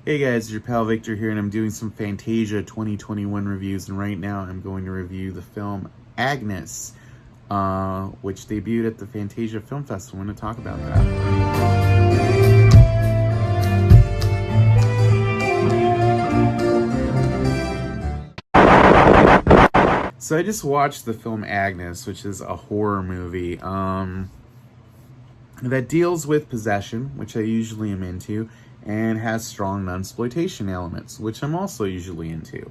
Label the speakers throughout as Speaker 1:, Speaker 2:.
Speaker 1: Hey guys, it's your pal Victor here, and I'm doing some Fantasia 2021 reviews, and right now I'm going to review the film Agnes, which debuted at the Fantasia Film Festival. I'm going to talk about that. So I just watched the film Agnes, which is a horror movie that deals with possession, which I usually am into, and has strong nunsploitation elements, which I'm also usually into.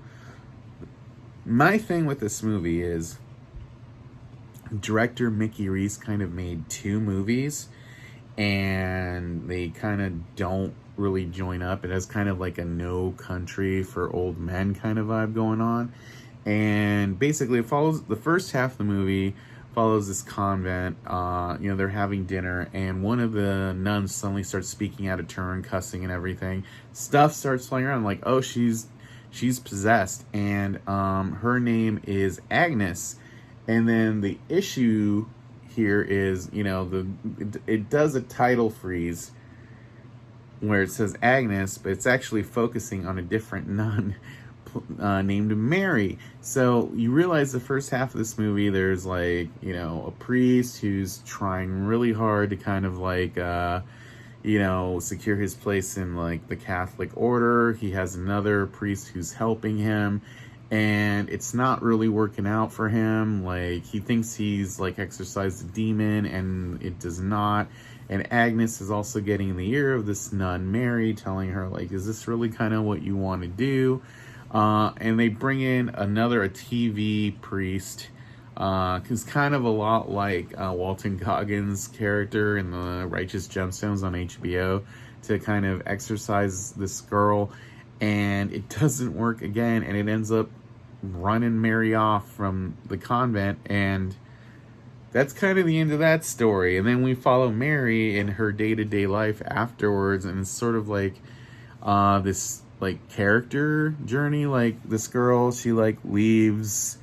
Speaker 1: My thing with this movie is director Mickey Reece kind of made two movies, and they kind of don't really join up. It has kind of like a No Country for Old Men kind of vibe going on. And basically it follows the first half of the movie follows this convent. They're having dinner, and one of the nuns suddenly starts speaking out of turn, cussing and everything. Stuff starts flying around, like, oh, she's possessed, and her name is Agnes. And then the issue here is, it does a title freeze where it says Agnes, but it's actually focusing on a different nun named Mary. So you realize the first half of this movie, there's like, a priest who's trying really hard to kind of like, secure his place in like the Catholic order. He has another priest who's helping him, and it's not really working out for him. Like, he thinks he's like exorcised a demon, and it does not. And Agnes is also getting in the ear of this nun Mary, telling her, like, is this really kind of what you want to do? And they bring in a TV priest, who's kind of a lot like Walton Goggins' character in the Righteous Gemstones on HBO, to kind of exorcise this girl. And it doesn't work again, and it ends up running Mary off from the convent, and that's kind of the end of that story. And then we follow Mary in her day-to-day life afterwards, and it's sort of like this like character journey. Like, this girl, she like leaves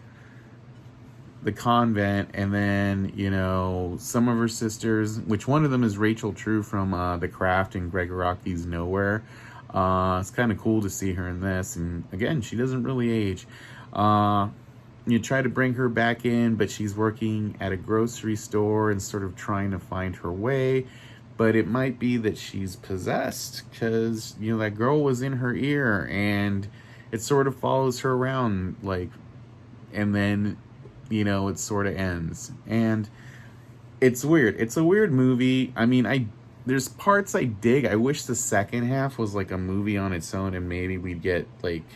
Speaker 1: the convent, and then some of her sisters, which one of them is Rachel True from The Craft and Greg Araki's Nowhere. It's kind of cool to see her in this, and again, she doesn't really age. You try to bring her back in, but she's working at a grocery store and sort of trying to find her way. But it might be that she's possessed, because that girl was in her ear, and it sort of follows her around, like, and then it sort of ends. And it's weird. It's a weird movie. I mean, there's parts I dig. I wish the second half was like a movie on its own, and maybe we'd get like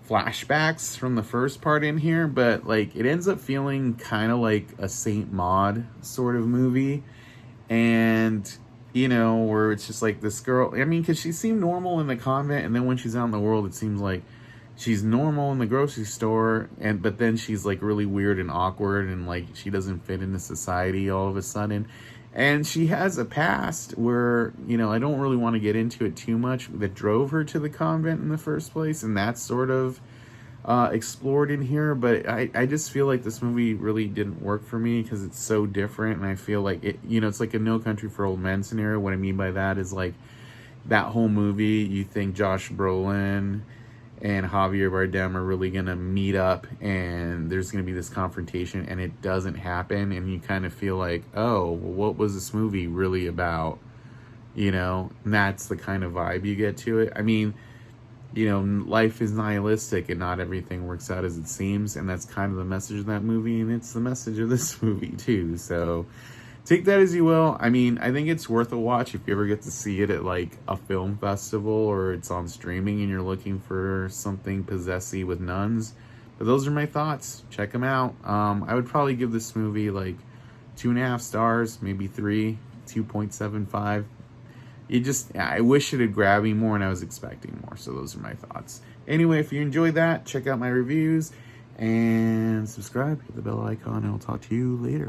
Speaker 1: flashbacks from the first part in here, but like it ends up feeling kind of like a Saint Maud sort of movie. And where it's just like this girl, I mean, because she seemed normal in the convent, and then when she's out in the world, it seems like she's normal in the grocery store, but then she's like really weird and awkward, and like she doesn't fit into society all of a sudden. And she has a past where, I don't really want to get into it too much, that drove her to the convent in the first place, and that's sort of explored in here. But I just feel like this movie really didn't work for me, because it's so different, and I feel like it, it's like a No Country for Old Men scenario. What I mean by that is, like, that whole movie, you think Josh Brolin and Javier Bardem are really gonna meet up, and there's gonna be this confrontation, and it doesn't happen, and you kind of feel like, oh, well, what was this movie really about? And that's the kind of vibe you get to it. I mean, life is nihilistic, and not everything works out as it seems, and that's kind of the message of that movie, and it's the message of this movie too. So take that as you will. I mean, I think it's worth a watch if you ever get to see it at like a film festival, or it's on streaming and you're looking for something possessy with nuns. But those are my thoughts. Check them out. I would probably give this movie like 2.5 stars, maybe 3, 2.75. I wish it had grabbed me more, and I was expecting more. So those are my thoughts. Anyway, if you enjoyed that, check out my reviews and subscribe, hit the bell icon, and I'll talk to you later.